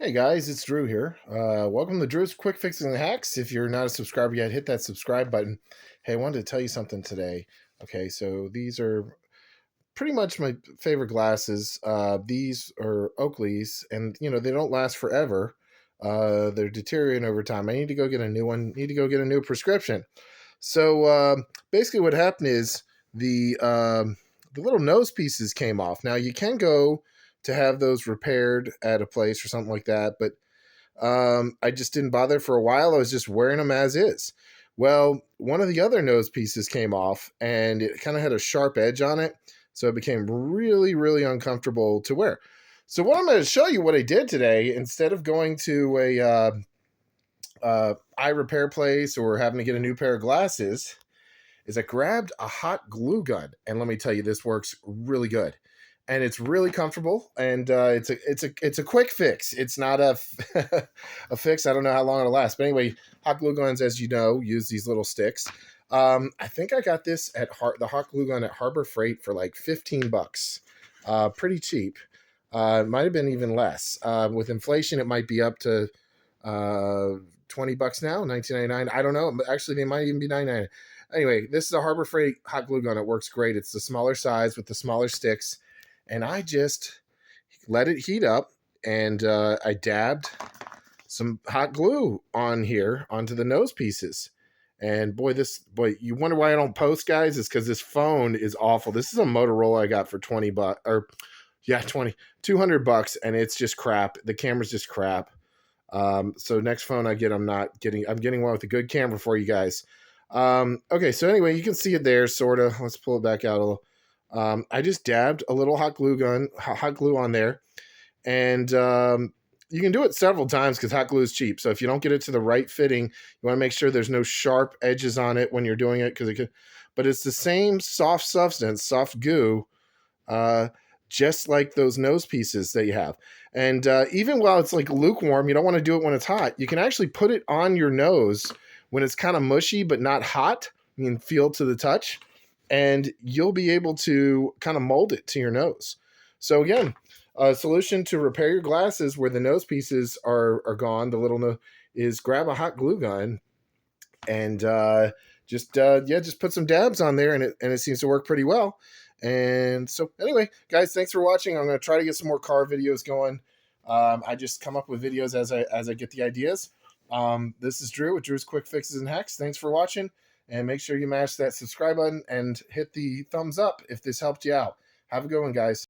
Hey guys, it's Drew here. Welcome to Drew's Quick Fixes and Hacks. If you're not a subscriber yet, hit that subscribe button. Hey, I wanted to tell you something today. Okay, so these are pretty much my favorite glasses. These are Oakley's, and they don't last forever. They're deteriorating over time. I need to go get a new one. Need to go get a new prescription. So basically, what happened is the little nose pieces came off. Now you can go to have those repaired at a place or something like that, but I just didn't bother for a while. I was just wearing them as is. Well, one of the other nose pieces came off, and it kind of had a sharp edge on it, so it became really, really uncomfortable to wear. So what I'm going to show you what I did today, instead of going to a eye repair place or having to get a new pair of glasses, is I grabbed a hot glue gun, and let me tell you, this works really good, and it's really comfortable, and it's a quick fix. It's not a fix. I don't know how long it'll last, but anyway, hot glue guns, as you know, use these little sticks. I think I got this at the hot glue gun at Harbor Freight for like $15, pretty cheap. It might have been even less. With inflation, it might be up to uh, $20 now, 19.99. I don't know. Actually, they might even be 99. Anyway, this is a Harbor Freight hot glue gun. It works great. It's the smaller size with the smaller sticks, and I just let it heat up, and I dabbed some hot glue on here onto the nose pieces. And boy, you wonder why I don't post, guys? Is because this phone is awful. This is a Motorola I got for $20, or yeah, 200 bucks, and it's just crap. The camera's just crap. So next phone I get, I'm getting one with a good camera for you guys. Okay, so anyway, you can see it there, sort of. Let's pull it back out a little. I just dabbed a little hot glue on there, and you can do it several times because hot glue is cheap. So if you don't get it to the right fitting, you want to make sure there's no sharp edges on it when you're doing it, because it could. But it's the same soft substance, soft goo, uh, just like those nose pieces that you have. And even while it's like lukewarm, you don't want to do it when it's hot. You can actually put it on your nose when it's kind of mushy but not hot. You can feel to the touch, and you'll be able to kind of mold it to your nose. So again, a solution to repair your glasses where the nose pieces are gone, the little is grab a hot glue gun and just put some dabs on there, and it seems to work pretty well. And so anyway, guys, thanks for watching. I'm going to try to get some more car videos going. I just come up with videos as I get the ideas. This is Drew with Drew's Quick Fixes and Hacks. Thanks for watching, and make sure you mash that subscribe button and hit the thumbs up if this helped you out. Have a good one, guys.